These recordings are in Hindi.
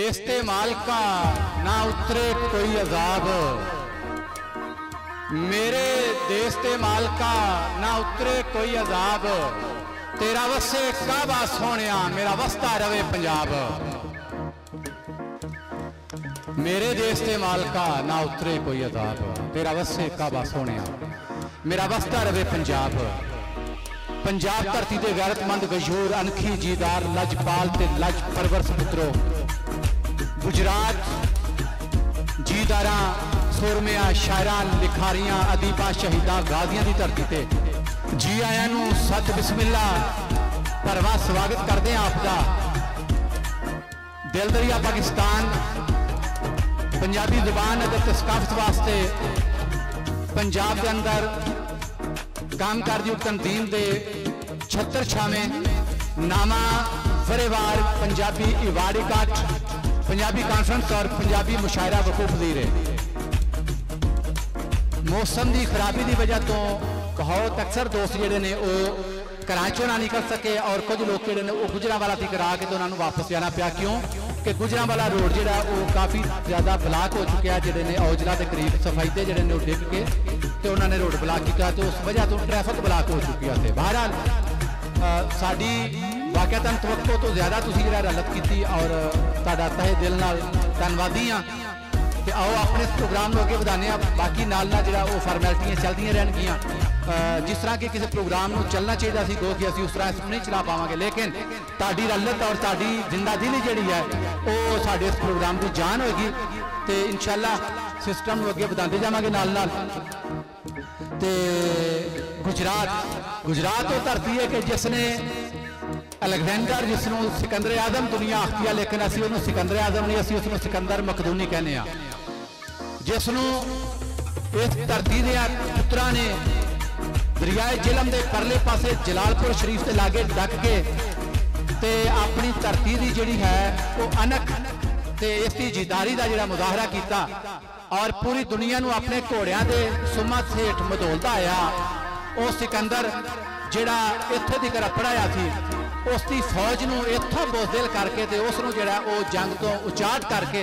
देश ते मालका ना उतरे कोई अजाब, मेरे देश ते मालका ना उतरे कोई अजाब, तेरा वसे काबा सोनिया मेरा वसता रवे पंजाब। मेरे देश ते मालका ना उतरे कोई अजाब, तेरा वसे काबा सोनिया मेरा वसता रवे पंजाब। पंजाब धरती दे गैरतमंद गजूर अनखी जीदार लजपाल ते लज परवरस पुत्रो, गुजरात जीदारा सुरमिया शायरां लिखारियां अदीबा शहीदां गाजियां की धरती ते जी आयां नूं सत बिस्मिल्ला भरवा स्वागत करते हैं आपका। दिल दरिया पाकिस्तान पंजाबी जुबान अदब सकाफत वास्ते पंजाब के अंदर काम करदी तंजीम दे 76वें नामा वरेवार पंजाबी इवाड़ी काट पंजाबी कॉन्फ्रेंस और पंजाबी मुशायरा वकूफ पजीर है। मौसम की खराबी की वजह तो बहुत अक्सर दोस्त जोड़े ने घरां चों ना निकल सके और कुछ लोग जोड़े ने गुजरांवाला तक आ के तो उन्होंने वापस जाना पिया। क्यों कि गुजरांवाला रोड जो काफ़ी ज़्यादा ब्लाक हो चुका है, जोड़े ने औजला के करीब सफाईते जोड़े ने डिग के तो उन्होंने रोड ब्लाक किया, तो उस वजह तो ट्रैफिक ब्लाक हो चुकी है। बहरहाल साड़ी वाकयातन तवक्को तो ज़्यादा तुसीं जिहड़ा रलत की और तुहाडा तहे दिल नाल धन्नवादी हाँ। तो आओ अपने इस प्रोग्राम को अगे बढ़ाने। बाकी नाल नाल जिहड़ा वो फॉर्मैलिटियां चलदियां रहणगियां, जिस तरह के किसी प्रोग्राम को चलना चाहिए सी गो कि असीं उस तरह नहीं चला पावांगे, लेकिन तुहाडी रलत और तुहाडी जिंदादिली जिहड़ी है वो साडे इस प्रोग्राम की जान होगी। तो इंशाअल्लाह सिस्टम को अगे बढ़ाते जावांगे नाल नाल। ते गुजरात वो धरती है कि जिसने अलैग्जैंडर जिसनों सिकंदर आजम दुनिया आखती है, लेकिन असीं उहनूं सिकंदर आजम नहीं, असीं उसनूं सिकंदर मकदूनी कहने आ। जिसनों इस धरती के पुत्रा ने दरियाए जिलम के परले पासे जलालपुर शरीफ के लागे डक के ते अपनी धरती की जिहड़ी है वो अनक ते इसकी जीदारी का जिहड़ा मुजाहरा किया और पूरी दुनिया को अपने घोड़ियां के सुमत हेठ मधोलता आया। वो सिकंदर जिहड़ा इत्थों तक रपड़ाया थी, उसकी फौज को इत्थों बुजदिल करके ते उसनूं जिहड़ा वो जंग तो उचाट करके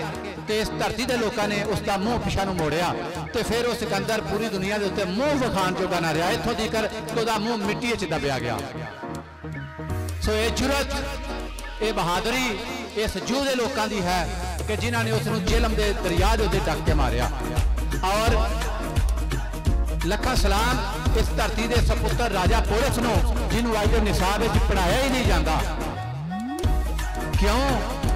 ते इस धरती के लोगों ने उसका मुँह पिछा मोड़िया। तो फिर वो सिकंदर पूरी दुनिया के उत्ते मुँह विखाण जोगा ना रहा, इत्थों तक कि उसका मुँह मिट्टी च दबिया गया। सो ये जुरत ये बहादुरी इस जूह के लोगों की है कि जिन्होंने उसनूं जेलम के दरिया के उत्ते डक के मारिया। और लखा सलाम इस धरती के सपुत्र राजा पोरस नूं जिन्होंने अज निसाब पढ़ाया ही नहीं जाता। क्यों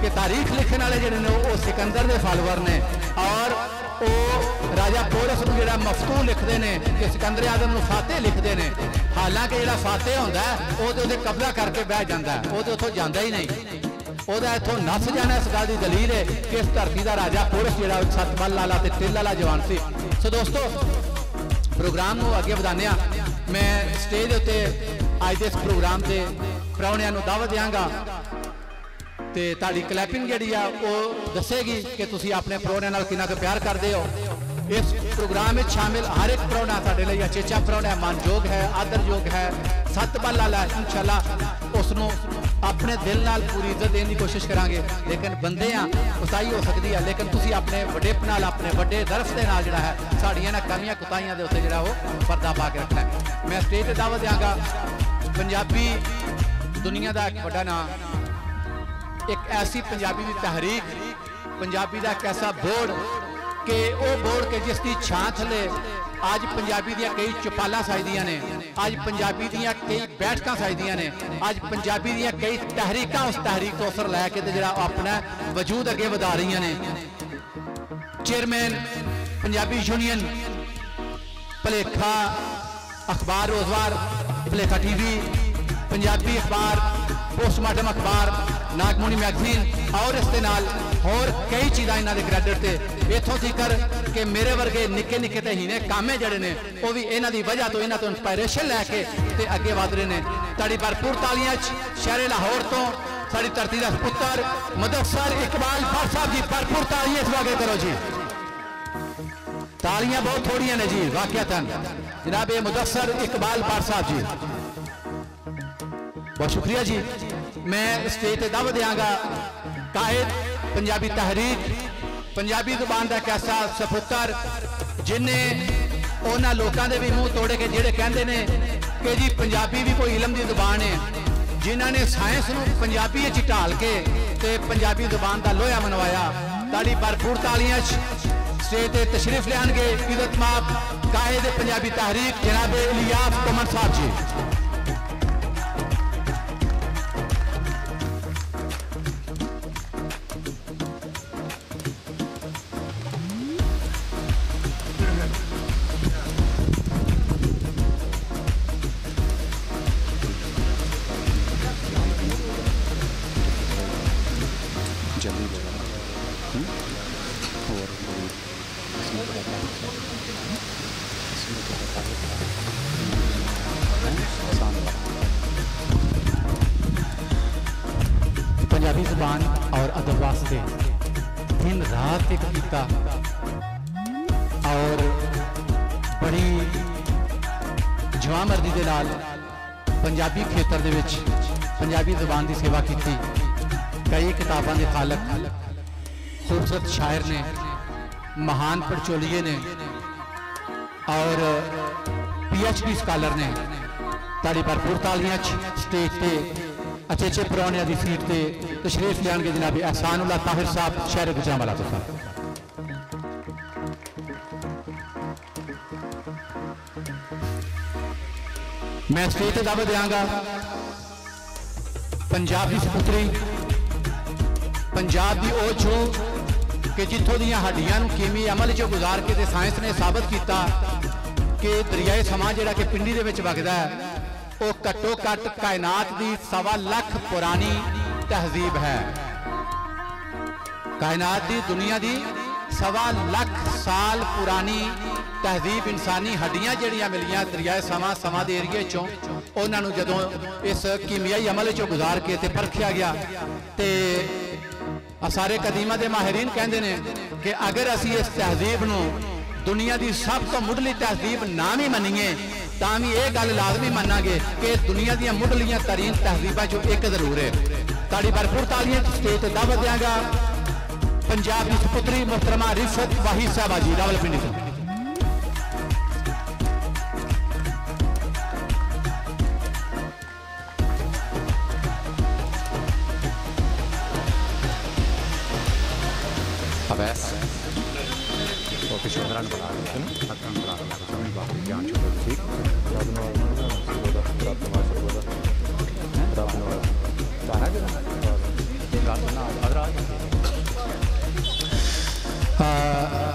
कि तारीख लिखने वाले जिहड़े ने वो सिकंदर के फॉलोवर ने और वो राजा पोरस नूं जिहड़ा मफतू लिखते हैं कि सिकंदर आजम नूं फातेह लिखते हैं। हालांकि जिहड़ा फातेह होंदा है वो तो कब्जा करके बह जाता है, वो तो उतों जाता ही नहीं, वह इतों नस जाना। इस गल की दलील है कि इस धरती का राजा पोरस जिहड़ा सतबल लाला ते तिल वाला जवान सी। सो दोस्तों प्रोग्राम को अगे बढ़ाने। मैं स्टेज उत्ते अज के इस प्रोग्राम के प्राहुणियां नूं दावत देंगा तो ताड़ी क्लैपिंग जिहड़ी आ वो दसेगी कि तुसीं अपने प्राहुणियां नाल कितना प्यार करते हो। इस प्रोग्राम में शामिल हर एक प्राहुणा साडे लई अचेचा प्राहुणा मानयोग है, आदरयोग है, सतबल वाला। इंशाअल्लाह उसनूं अपने दिल नाल पूरी इज्जत देने की कोशिश करांगे। लेकिन बंदे आ कुताही हो सकती है, लेकिन तुसीं अपने वडेप नाल अपने वड्डे दर्फ के नाल जिहड़ा है साड़ियां ना कमियां कुताहियां दे उत्ते जिहड़ा वो पर्दा पा के रखना है। मैं स्टेज ते दावत देंगा पंजाबी दुनिया का एक बड़ा नाम, एक ऐसी पंजाबी की तहरीक, पंजाबी का एक ऐसा बोर्ड कि वो बोर्ड के जिसकी छां थले आज पंजाबी दियां कई चौपालां सजदियां ने, आज पंजाबी दियां कई बैठकां सजदियां ने, आज पंजाबी दियां कई तहरीकां उस तहरीक तो असर लैके ते जिहड़ा अपना वजूद अगे वधा रही ने। चेयरमैन पंजाबी यूनियन भलेखा अखबार रोजगार, भलेखा टीवी, पंजाबी अखबार, पोस्टमार्टम अखबार, नागमोनी मैगजीन और इसके नाल होर कई चीज़ां इन्हां दे क्रेडिट ते इत्थों तक कि मेरे वर्गे निक्के निक्के ते हीने कामे जड़े ने वो भी इन्हां दी वजह तो इन्हां तो इंस्पायरेशन लैके ते अगे वध रहे ने। ताड़ी भरपूर तालियां शहरे लाहौर तो साड़ी धरती का पुत्र मुदस्सर इकबाल फार साहब जी, भरपूर तालियां स्वागत करो जी। तालियां बहुत थोड़ियां ने जी वाकयातन। जनाब मुदस्सर इकबाल फार साहब जी बहुत शुक्रिया जी। मैं स्टेज पर दावत देंगा कायद पंजाबी तहरीक, पंजाबी जुबान का एक ऐसा सपुत्र जिन्हें उन्होंने लोगों के भी मूँह तोड़े के जेडे कहते हैं कि जी पंजाबी भी कोई इलम की जुबान है, जिन्होंने साइंस को पंजाबी ढाल के ते पंजाबी जुबान का लोहा मनवाया। ताड़ी भरपूर तालियां स्टेज पर तशरीफ लियानगे इज्जतमाब कायद पंजाबी तहरीक जनाब इलियास कोमन साहब जी। पंजाबी जुबान और अदब वास्ते दिन रात एक किया और बड़ी जवामर्दी के नाल पंजाबी खेतर दे विच पंजाबी जुबान की सेवा की। कई किताबों के खालक खूबसूरत शायर ने, महान पढ़चोलिए ने और PhD स्कॉलर ने। ताड़ी भरपूर तालियां स्टेज पे अच्छे अच्छे परौने की सीट से तशरीफ लियानगे जनाब एहसानुल्लाह ताहिर साहब शहर गुजरांवाला तो साहब। मैं स्टेज पर दावत देंगा पंजाब की सपुत्री, पंजाब की ओ छो कि जिथों दियां हड्डियां कीमी अमल चो गुजार के साइंस ने साबित किया कि दरियाए समा जिहड़ा कि पिंडी दे विच वगदा है वो घट्टो घट कायनात की 1.25 लाख पुरानी तहजीब है। कायनात की दुनिया की 1.25 लाख साल पुरानी तहजीब इंसानी हड्डियां जड़ियां मिलियां दरियाए समा के एरिए चों उन्होंने जदों इस कीमियाई अमल चो गुजार के परखिया गया तो सारे कदीमा के माहिरीन कहते हैं कि अगर असी इस तहजीब को दुनिया की सब तो मुढ़ली तहजीब ना भी मनीए तां भी यह गल लाजमी मनांगे कि दुनिया दी मुढ़लियां तरीन तहजीबा चो एक जरूर है। ताड़ी भरपूर तालियां स्टेज पर दावत देंगा पंजाब की सपुत्री मोहतरमा रिफत वाहिद साहबा जी रावलपिंडी से।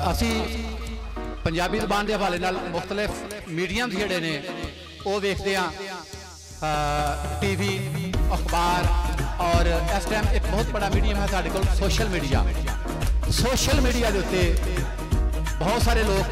असी पंजाबी जुबान के हवाले नाल मुख्तलिफ मीडियम जिहड़े ने वो वेखते हैं, TV अखबार और इस टाइम एक बहुत बड़ा मीडियम है साडे कोल सोशल मीडिया। सोशल मीडिया के उत्ते बहुत सारे लोग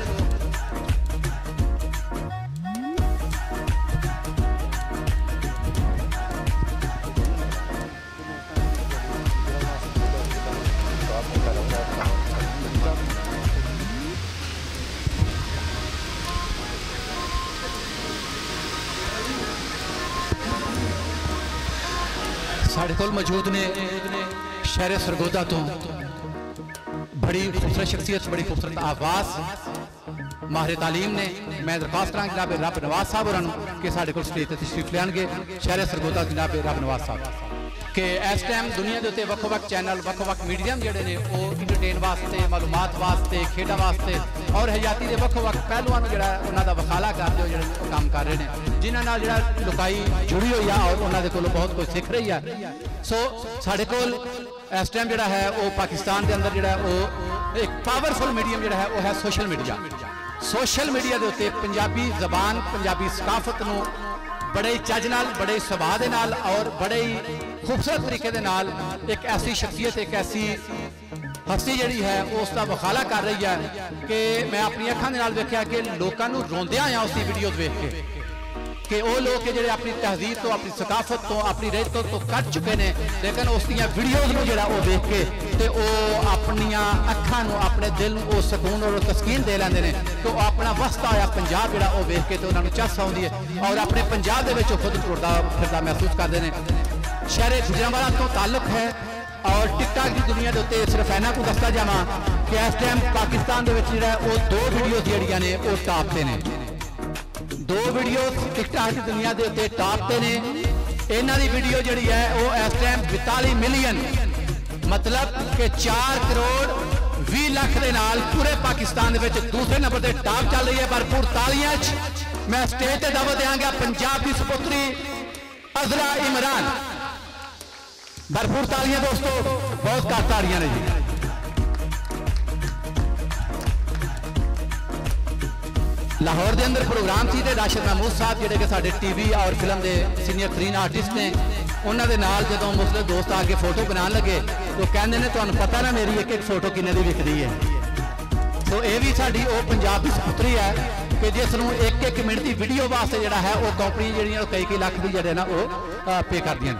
साढ़े कोल मौजूद ने शहर सरगोदा तो बड़ी खूबसूरत शख्सियत, बड़ी खूबसूरत आवाज़, माहिर तालीम ने। मैं दरखास्त करा जनाब रब नवाज साहब और कि साढ़े कोल स्टेज पर तशरीफ लियानगे शहर सरगोदा जनाब रब नवाज साहब कि इस टाइम दुनिया के उत्ते वक्-वक् चैनल वक्-वक् मीडियम जिहड़े ने वो इंटरटेन वास्ते, मालूमात वास्ते, खेडा वास्ते और हयाती के वक्-वक् पहलुआं नूं जिहड़ा उन्हां दा वखाला करदे जिहड़े काम कर रहे हैं, जिन्हां नाल जिहड़ा लुकाई जुड़ी हुई है और उन्हां दे कोलों बहुत कुछ सीख रही है। सो साढ़े कोल इस टाइम जिहड़ा है वो पाकिस्तान के अंदर जिहड़ा वो एक पावरफुल मीडियम जिहड़ा है वो है सोशल मीडिया। सोशल मीडिया के उत्ते पंजाबी जबान, पंजाबी सकाफत नूं बड़े चज नाल, बड़े सुभाव दे नाल और बड़े ही खूबसूरत तरीके दे नाल एक ऐसी शख्सियत, एक ऐसी हस्ती जिहड़ी है उसका वखाला कर रही है कि मैं अपनी अखां दे नाल वेखिया कि लोकां नूं रोंदियां आया उसकी वीडियो देख के कि वो लोग जिहड़े अपनी तहजीब तो, अपनी सकाफत तो, अपनी रेत तो कर चुके हैं, लेकिन उसदियां वीडियोज़ नूं जिहड़ा वो देख के ते वो अपनियां अखां नूं, अपने दिल नूं वो सकून और तस्कीन दे लैंदे ने कि वो अपना वसता होया पंजाब जिहड़ा वो देख के तो उन्हां नूं चस आउंदी है और अपने पंजाब दे विच खुद टुरदा फिरदा महसूस करदे ने। शहर गुजरांवाला तो ताल्लुक है और टिकटॉक की दुनिया के उत्ते सिर्फ इन्ना को दसदा जावां कि इस टाइम पाकिस्तान दे विच जिहड़ा वो 2 वीडियो जिहड़ियां ने वो टॉप ते ने, 2 वीडियो टिकटॉक की दुनिया के उत्ते टॉप ते ने। इन्हां दी वीडियो जिहड़ी है वो इस टाइम 42 मिलियन मतलब कि 4 करोड़ 20 लाख के नाल पूरे पाकिस्तान दे विच दूसरे नंबर पर टॉप चल रही है। भरपूर तालियां मैं स्टेज पर दावत देंगा पंजाब की सपुत्री अजरा इमरान। भरपूर तालियां दोस्तों, बहुत घट तालियां ने जी। लाहौर के अंदर प्रोग्राम सी ते राशिद महमूद साहब जिहड़े कि साडे टीवी और फिल्म के सीनियर तरीन आर्टिस्ट ने, उन्होंने नाल जदों मुस्लिम दोस्त आके फोटो बनाने लगे तो कहते हैं तुहानूं पता ना मेरी एक एक फोटो किन्ने दी विकदी है। तो यह भी साडी वो पंजाब की सपुत्री है कि जिसनूं एक एक मिनट की वीडियो वास्ते जिहड़ा है वो कंपनी जिहड़ियां कई लाख भी जिहड़े ना वो पे करदियां।